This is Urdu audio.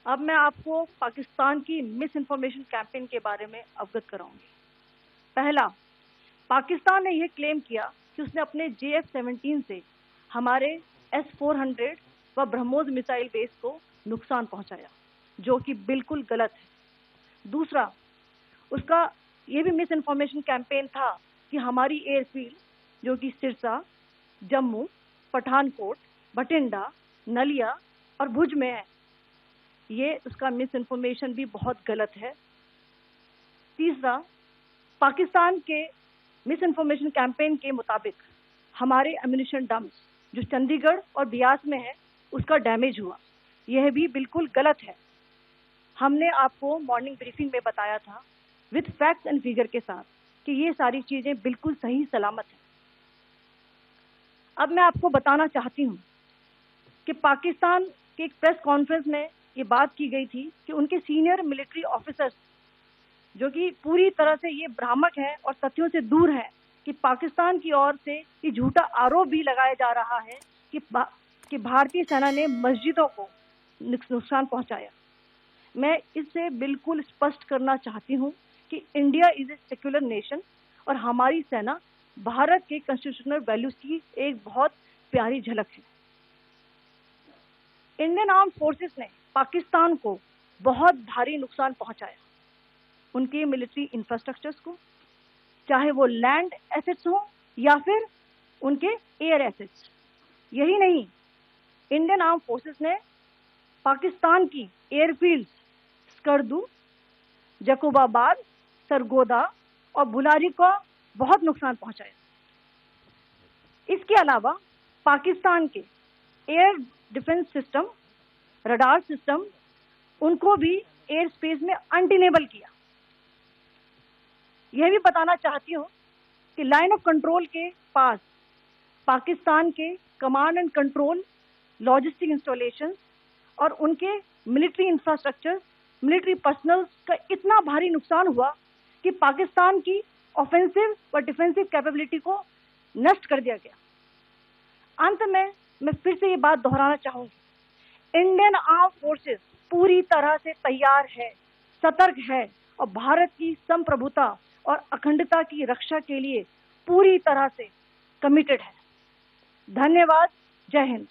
اب میں آپ کو پاکستان کی مس انفارمیشن کیمپین کے بارے میں اوگت کراؤں گی۔ پہلا، پاکستان نے یہ کلیم کیا کہ اس نے اپنے JF-17 سے ہمارے S-400 و برہموس میسائل بیس کو نقصان پہنچایا، جو کہ بالکل غلط ہے۔ دوسرا، اس کا یہ بھی مس انفارمیشن کیمپین تھا کہ ہماری ایئر فیلڈ جو کہ سرسا، جموں، پٹھان کوٹ، بٹنڈا، نلیا اور بھج میں ہے، یہ اس کا مس انفارمیشن بھی بہت غلط ہے۔ تیسرا، پاکستان کے مس انفارمیشن کیمپین کے مطابق ہمارے ایمونیشن ڈمپس جو چندی گڑھ اور بیاس میں ہے اس کا ڈیمیج ہوا، یہ بھی بالکل غلط ہے۔ ہم نے آپ کو مارننگ بریفنگ میں بتایا تھا وتھ فیکٹس اینڈ فگر کے ساتھ کہ یہ ساری چیزیں بالکل صحیح سلامت ہیں۔ اب میں آپ کو بتانا چاہتی ہوں کہ پاکستان کے ایک پریس کانفرنس میں یہ بات کی گئی تھی کہ ان کے سینئر ملٹری آفیسرز جو کہ پوری طرح سے یہ بھرامک ہیں اور تتھیوں سے دور ہیں کہ پاکستان کی اور سے یہ جھوٹا آروپ بھی لگایا جا رہا ہے کہ بھارتی سینا نے مسجدوں کو نقصان پہنچایا۔ میں اس سے بالکل اسپشٹ کرنا چاہتی ہوں کہ India is a secular nation اور ہماری سینا بھارت کے کنسٹیٹیوشنل ویلیوز کی ایک بہت پیاری جھلک ہے۔ انڈین آرم فورسز نے پاکستان کو بہت بھاری نقصان پہنچایا، ان کے ملٹری انفراسٹرکچرز کو، چاہے وہ لینڈ ایسٹس ہوں یا پھر ان کے ایئر ایسٹس۔ یہی نہیں، انڈین آرم فورسز نے پاکستان کی ایئر فیلڈز اسکردو، جکوب آباد، سرگودا اور بلاری کو بہت نقصان پہنچایا۔ اس کے علاوہ پاکستان کے air defence system, radar system, ان کو بھی ایئر اسپیس میں انڈینیبل کیا۔ یہ بھی بتانا چاہتی ہوں کہ لائن آف کنٹرول کے پاس پاکستان کے command and control, logistic installation اور ان کے ملٹری انفراسٹرکچر، ملٹری پرسنل کا اتنا بھاری نقصان ہوا کہ پاکستان کی آفینسو اور ڈیفینسو کیپیبلٹی کو نشٹ کر دیا گیا۔ انت میں پھر سے یہ بات دہرانا چاہوں گی، انڈین آرم فورسز پوری طرح سے تیار ہے، سترک ہے اور بھارت کی سمپربھوتا اور اکھنڈتا کی رکشا کے لیے پوری طرح سے کمیٹڈ ہے۔ دھنیہ واد، جے ہند۔